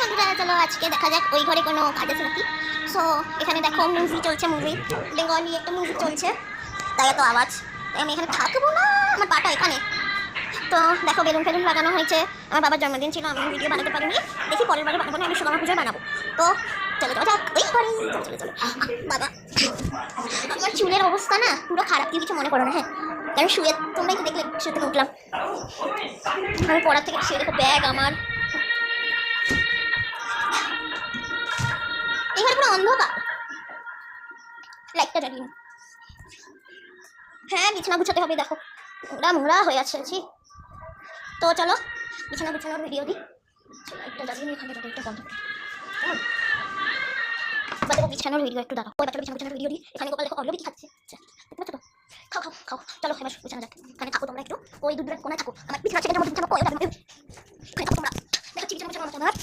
বন্ধুরা চলো আজকে দেখা যাক ওই ঘরে কোনো কাজ আছে নাকি। সো এখানে দেখো মুভি চলছে, মুভি বেঙ্গলি একটা মুভি চলছে, তাই এত আওয়াজ। আমি এখানে থাকবো না, আমার পাটা এখানে। তো দেখো বেলুন ফেলুন লাগানো হয়েছে, আমার বাবার জন্মদিন ছিল, আমি ভিডিও বানাতে পারিনি, দেখি পরের বারে বানাবো না, আমি বিশ্বকর্মা পুজোয় বানাবো। তো চলো যাওয়া যাক ওই ঘরে। চলো চলো বাবা, আমার চুলের অবস্থা না পুরো খারাপ, কিছু মনে করো না হ্যাঁ, কারণ শুয়ে তোমরাই তো দেখলে শুয়ে থেকে উঠলাম। আমি পড়ার থেকে শুয়ে দেখো ব্যাগ আমার, এখানে পুরো অন্ধকার, লাইটটা জ্বালিয়ে। হ্যাঁ বিছানা গুছাতে হবে, দেখো নোংরা মোংরা হয়ে আছে। তো চলো বিছানা গুছানোর ভিডিও দিই। লাইটটা জ্বালিয়ে এখানে লাইটটা বন্ধ করে দেখো বিছানোর ভিডিও একটু দাঁড়াও। ওই বাচ্চাটা বিছানার ভিডিও দিই। এখানে গোপাল দেখো অলরেডি খাচ্ছে, দেখতে পাচ্ছ তো? খাও খাও খাও, চলো এবার বিছানা যাক। এখানে থাকো তোমরা একটু, ওই দূরে কোনায় থাকো, আমার বিছানা ছেড়ে মধ্যে বিছানা কই ওটা এখানে থাকো তোমরা, দেখো বিছানা বিছানা আমার।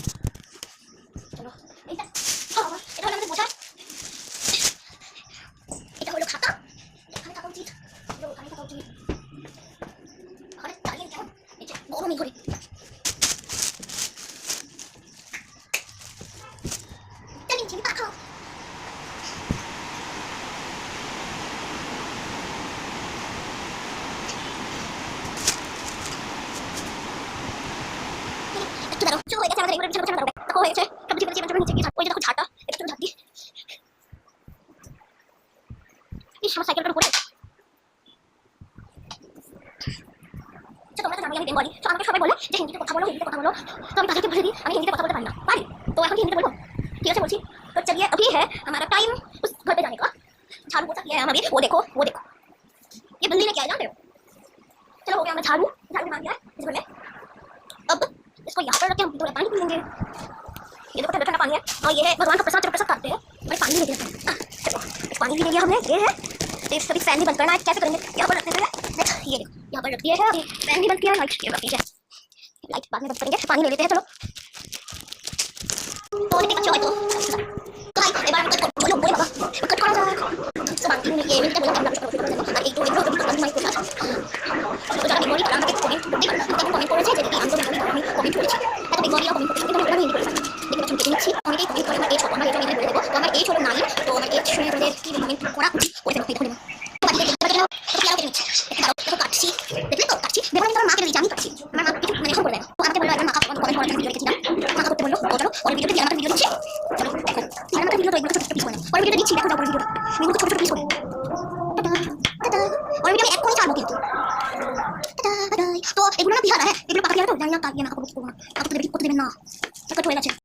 চলো এইটা এটা হলো আমাদের বোঝা, এটা হলো খাতা, এখানে থাকা উচিত, ওখানে থাকা উচিত। ঘরে দাঁড়িয়ে কেমন এই যে গরমই ঘরে। একটু দাঁড়াও, হয়ে গেছে আমাদের বিছানা বিছানা দেখো হয়েছে সব জীবন জীবন নিচে গিয়ে ওই দেখো ঝাঁটা, একটু ঝাঁটি। এই সময় সাইকেলটা পড়ে তোমরা তো জানো আমি বেঙ্গলি, তো আমাকে সবাই বলে যে হিন্দিতে কথা বলো, হিন্দিতে কথা বলো। তো আমি তাদেরকে বলে দিই আমি হিন্দিতে কথা বলতে পারি না, পারি তো এখন হিন্দিতে বলবো। ঠিক আছে বলছি। तो चलिए अभी है हमारा टाइम उस घर पे जाने का। झाड़ू पोछा किया है हमारी, वो देखो ये बंदी ने क्या जानते हो। चलो हो गया, हमें झाड़ू झाड़ू मार दिया है इस घर में। अब इसको यहाँ पर रख के हम थोड़ा पानी पी लेंगे। ये देखो ठंडा ठंडा पानी है, और ये है भगवान का प्रसाद, जब प्रसाद खाते हैं भाई पानी ले लिया, पानी भी ले लिया हमने। ये है तो सभी फैन भी बंद करना है, कैसे करेंगे यहाँ पर रखने से ये देखो यहाँ पर रख दिया है, फैन भी बंद किया, लाइट रख दी है, लाइट बाद में बंद करेंगे, पानी ले लेते हैं। चलो तो देखते बच्चों तो भाई एक बार कट बोलो बोले बाबा कट करा जाए तो बाकी में ये मिलता बोला আমরা এই তো এগুলো তো আমি মাইক করলাম। তো যারা বিগড়ি তারা আমাকে কমেন্ট করতে পারে, আমি কমেন্ট করেছি যে কি আন্দোলন আমি কমেন্ট করেছি, এত বিগড়ি কমেন্ট করতে কিন্তু আমি হিন্দি করে দেখতে পাচ্ছি নিচ্ছি অনেকেই কমেন্ট করে আমার এই ছোট, আমার এটা আমি বলে দেবো তো আমার এই ছোট নাই, তো আমার এই শুনে বলে কি কমেন্ট করা উচিত করে দেবো করে দেবো। তো বাকি দেখতে পাচ্ছি তো কি আরো নিচ্ছে দেখো কাটছি, দেখলে তো কাটছি দেখো আমি মাকে দিই, আমি কাটছি আমার মা কিছু মানে করে দেয়, তো আমাকে বললো একদম মাকা কমেন্ট করার জন্য ভিডিও রেখেছিলাম, মাকা করতে বললো তো চলো ওই ভিডিওটা দিয়ে আমাকে ভিডিও দিচ্ছি। চলো দেখো আর আমাকে ভিডিও তো এগুলো ছোট ছোট পিস করে পরে ভিডিওটা দিচ্ছি, দেখো যাও পরে ভিডিওটা আমি ছোট ছোট পিস করে